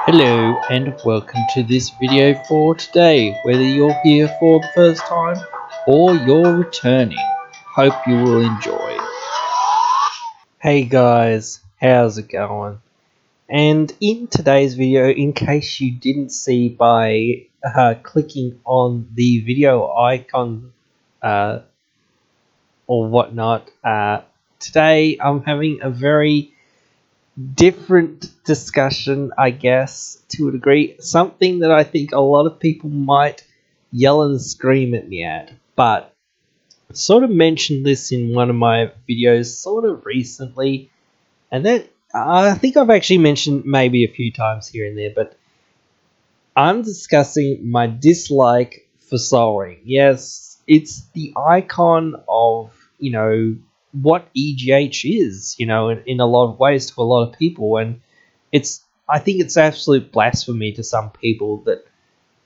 Hello and welcome to this video for today, whether you're here for the first time or you're returning. Hope you will enjoy. Hey guys, how's it going? And in today's video, in case you didn't see by clicking on the video icon or whatnot, today I'm having a very different discussion, I guess, to a degree. Something that I think a lot of people might yell and scream at me at. But I sort of mentioned this in one of my videos sort of recently. And then I think I've actually mentioned maybe a few times here and there. But I'm discussing my dislike for soaring. Yes, it's the icon of, what EGH is, in a lot of ways to a lot of people. And I think it's absolute blasphemy to some people that,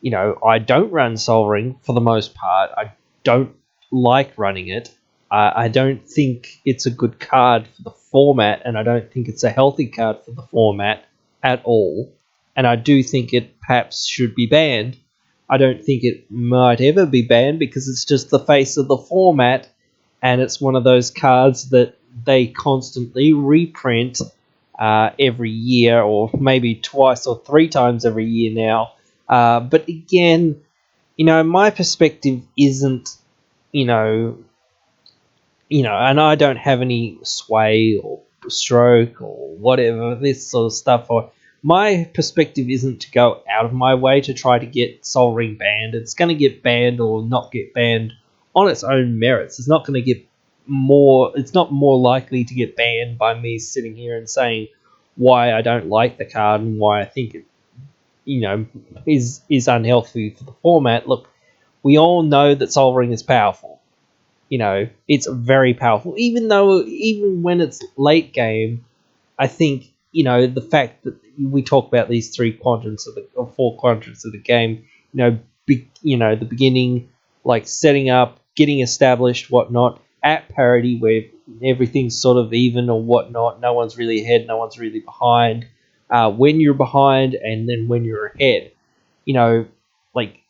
I don't run solvering for the most part. I don't like running it. I don't think it's a good card for the format, and I don't think it's a healthy card for the format at all. And I do think it perhaps should be banned. I don't think it might ever be banned because it's just the face of the format, and it's one of those cards that they constantly reprint every year, or maybe twice or three times every year now. But again, my perspective isn't, you know, and I don't have any sway or stroke or whatever, this sort of stuff. Or my perspective isn't to go out of my way to try to get solvering banned. It's going to get banned or not get banned on its own merits. It's not going to get more. It's not more likely to get banned by me sitting here and saying why I don't like the card and why I think it, is unhealthy for the format. Look, we all know that solvering is powerful. It's very powerful. Even when it's late game, I think the fact that we talk about these three quadrants or four quadrants of the game. The beginning, like setting up, getting established, whatnot, at parity where everything's sort of even or whatnot. No one's really ahead, no one's really behind. When you're behind, and then when you're ahead, like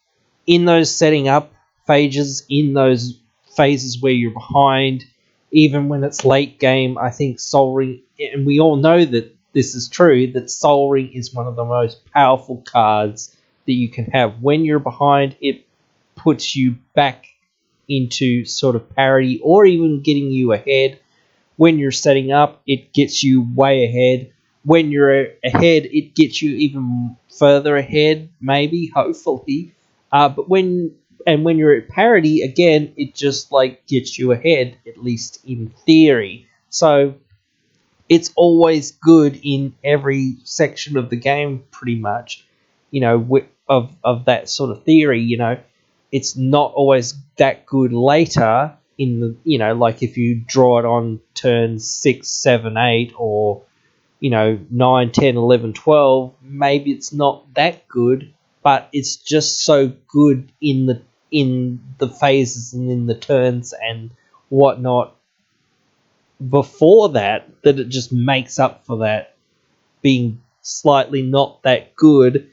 in those setting up phases, in those phases where you're behind, even when it's late game, I think solvering, and we all know that this is true, that solvering is one of the most powerful cards that you can have. When you're behind, it puts you back into sort of parity or even getting you ahead. When you're setting up, it gets you way ahead. When you're ahead, it gets you even further ahead, maybe, hopefully. But when you're at parity, again, it just like gets you ahead, at least in theory. So it's always good in every section of the game, pretty much. Of that sort of theory. It's not always that good later in the, like if you draw it on turn 6, 7, 8, or 9, 10, 11, 12, maybe it's not that good, but it's just so good in the phases and in the turns and whatnot before that it just makes up for that being slightly not that good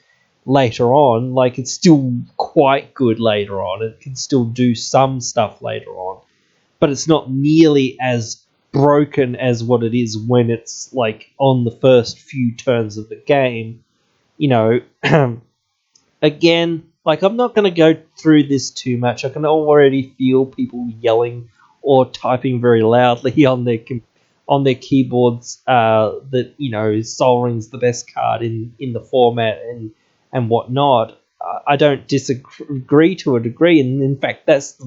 later on. Like, it's still quite good later on. It can still do some stuff later on, but it's not nearly as broken as what it is when it's like on the first few turns of the game. Again, like, I'm not going to go through this too much. I can already feel people yelling or typing very loudly on their keyboards that Sol Ring's the best card in the format and whatnot. I don't disagree to a degree, and in fact, that's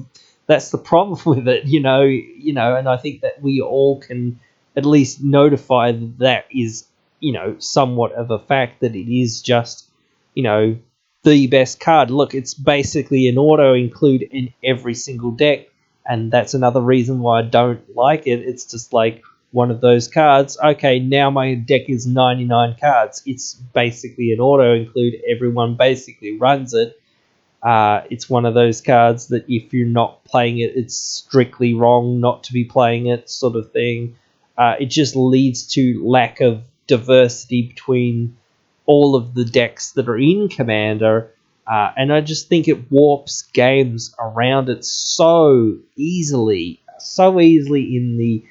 the problem with it. And I think that we all can at least notify that is somewhat of a fact, that it is just the best card. Look, it's basically an auto include in every single deck, and that's another reason why I don't like it. It's just like one of those cards. Okay, now my deck is 99 cards. It's basically an auto include. Everyone basically runs it. It's one of those cards that if you're not playing it, it's strictly wrong not to be playing it, sort of thing. It just leads to lack of diversity between all of the decks that are in Commander, and I just think it warps games around it so easily in the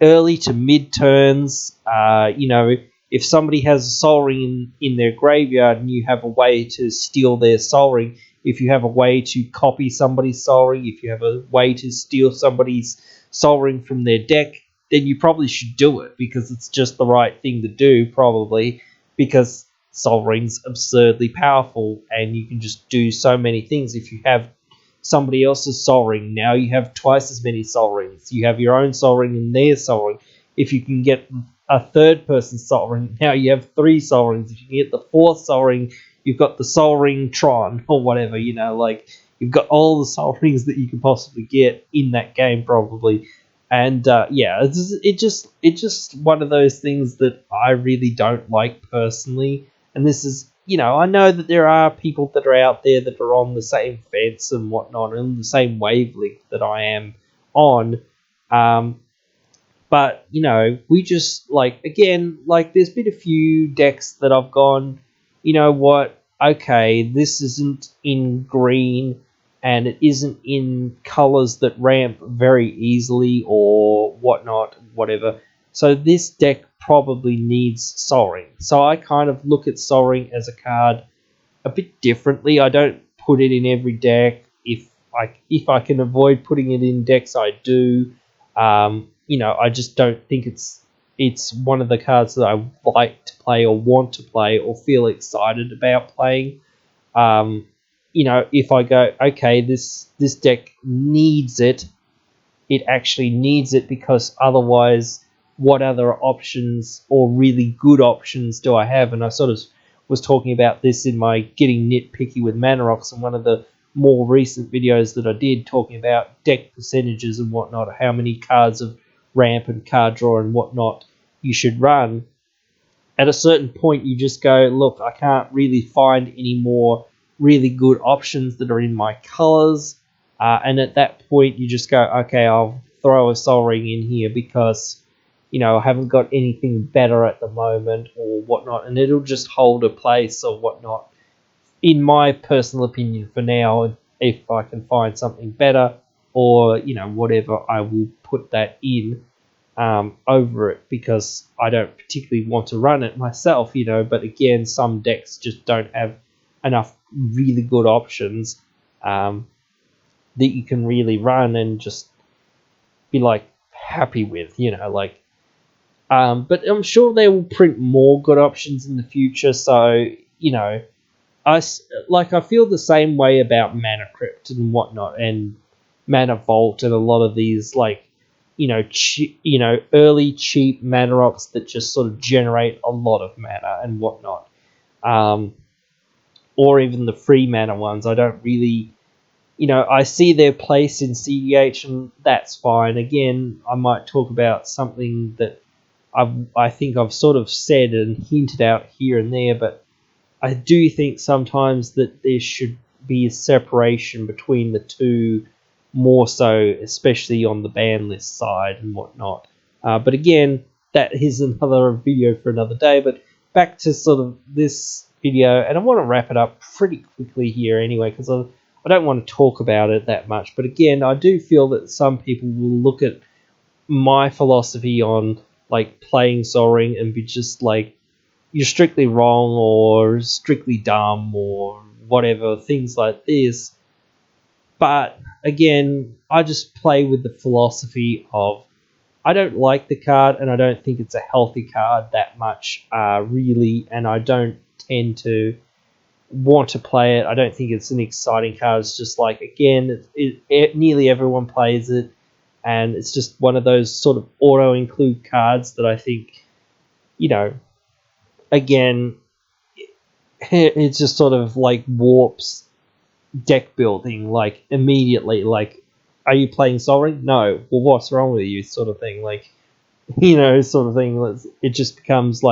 early to mid turns. If somebody has a Soul Ring in their graveyard and you have a way to steal their Soul Ring, if you have a way to copy somebody's Soul Ring, if you have a way to steal somebody's Soul Ring from their deck, then you probably should do it because it's just the right thing to do, probably, because Soul Ring's absurdly powerful and you can just do so many things. If you have somebody else's Soul Ring, now you have twice as many Soul Rings. You have your own Soul Ring and their Soul Ring. If you can get a third person's Soul Ring, now you have 3 Soul Rings. If you can get the 4th Soul Ring, you've got the Soul Ring Tron or whatever, like you've got all the Soul Rings that you can possibly get in that game probably. And it's just one of those things that I really don't like personally. And this is, I know that there are people that are out there that are on the same fence and whatnot, and the same wavelength that I am on. But, we just, there's been a few decks that I've gone, you know what, okay, this isn't in green, and it isn't in colours that ramp very easily or whatnot, whatever. So this deck probably needs Soaring. So I kind of look at Soaring as a card a bit differently. I don't put it in every deck. If I can avoid putting it in decks, I do. I just don't think it's one of the cards that I like to play or want to play or feel excited about playing. If I go, okay, this deck needs it, it actually needs it, because otherwise, what other options or really good options do I have? And I sort of was talking about this in my Getting Nitpicky with Mana Rocks, and one of the more recent videos that I did, talking about deck percentages and whatnot, how many cards of ramp and card draw and whatnot you should run. At a certain point, you just go, look, I can't really find any more really good options that are in my colors. And at that point, you just go, okay, I'll throw a Soul Ring in here because, I haven't got anything better at the moment or whatnot. And it'll just hold a place or whatnot. In my personal opinion, for now, if I can find something better or, whatever, I will put that in over it, because I don't particularly want to run it myself, but again, some decks just don't have enough really good options that you can really run and just be happy with, but I'm sure they will print more good options in the future. So, I feel the same way about Mana Crypt and whatnot, and Mana Vault, and a lot of these early cheap mana rocks that just sort of generate a lot of mana and whatnot, or even the free mana ones. I don't really, I see their place in CDH, and that's fine. Again, I might talk about something that I think I've sort of said and hinted out here and there, but I do think sometimes that there should be a separation between the two, more so, especially on the ban list side and whatnot. But again, that is another video for another day. But back to sort of this video, and I want to wrap it up pretty quickly here anyway, because I don't want to talk about it that much. But again, I do feel that some people will look at my philosophy on playing Soaring and be just you're strictly wrong or strictly dumb or whatever, things like this. But again, I just play with the philosophy of, I don't like the card and I don't think it's a healthy card that much, really, and I don't tend to want to play it. I don't think it's an exciting card. It's just again, nearly everyone plays it, and it's just one of those sort of auto-include cards that I think, again, it just sort of warps deck building immediately. Are you playing Soaring? No. Well, what's wrong with you? Sort of thing. Sort of thing. It just becomes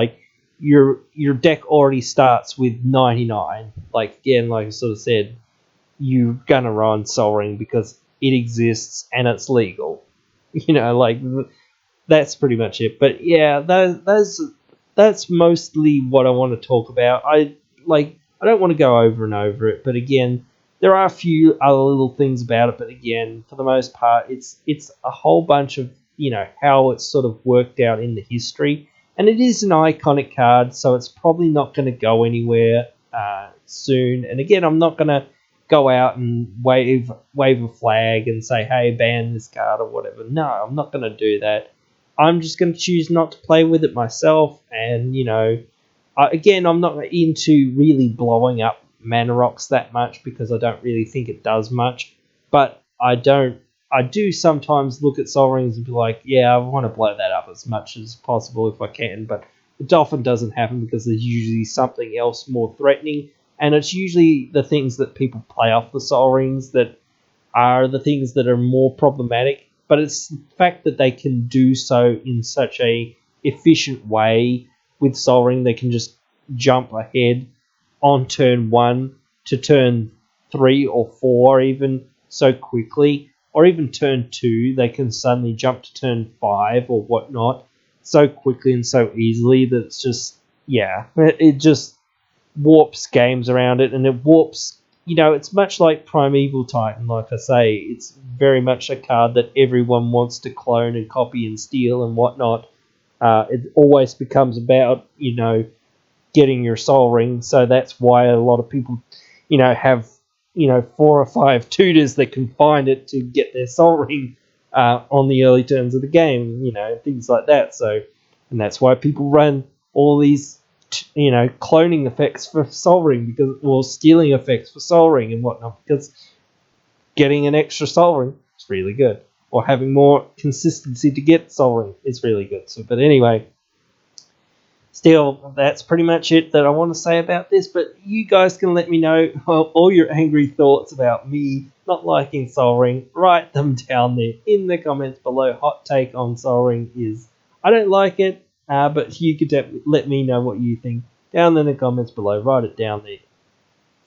your deck already starts with 99. Again, like I sort of said, you're gonna run Soaring because it exists and it's legal. That's pretty much it. But yeah, those that's mostly what I want to talk about. I don't want to go over and over it, but again, there are a few other little things about it, but again, for the most part, it's a whole bunch of how it's sort of worked out in the history, and it is an iconic card, so it's probably not going to go anywhere soon. And again, I'm not going to go out and wave a flag and say, hey, ban this card or whatever. No, I'm not going to do that. I'm just going to choose not to play with it myself, and again, I'm not into really blowing up mana rocks that much because I don't really think it does much. But I do sometimes look at Soul Rings and be like, yeah, I want to blow that up as much as possible if I can. But it often doesn't happen because there's usually something else more threatening. And it's usually the things that people play off the Soul Rings that are the things that are more problematic. But it's the fact that they can do so in such a efficient way with Soul Ring. They can just jump ahead on turn 1 to turn 3 or 4 even so quickly, or even turn 2 they can suddenly jump to turn 5 or whatnot so quickly and so easily that it's just, yeah, it just warps games around it, and it warps, it's much like Primeval Titan. Like I say, it's very much a card that everyone wants to clone and copy and steal and whatnot. It always becomes about, getting your Soul Ring, so that's why a lot of people, have, 4 or 5 tutors that can find it to get their Soul Ring on the early turns of the game, things like that. So, and that's why people run all these, cloning effects for Soul Ring, or stealing effects for Soul Ring and whatnot, because getting an extra Soul Ring is really good, or having more consistency to get Soul Ring is really good. So, but anyway, still, that's pretty much it that I want to say about this, but you guys can let me know all your angry thoughts about me not liking Soul Ring. Write them down there in the comments below. Hot take on Soul Ring is I don't like it, but you could let me know what you think down in the comments below. Write it down there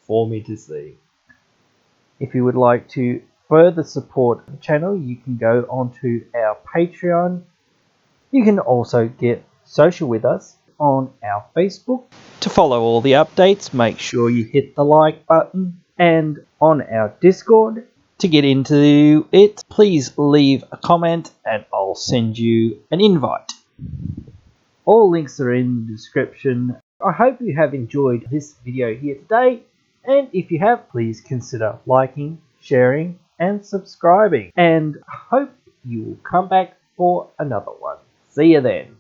for me to see. If you would like to further support the channel, you can go onto our Patreon. You can also get social with us on our Facebook. To follow all the updates, make sure you hit the like button, and on our Discord. To get into it, please leave a comment and I'll send you an invite. All links are in the description. I hope you have enjoyed this video here today, and if you have, please consider liking, sharing and subscribing, and I hope you will come back for another one. See you then.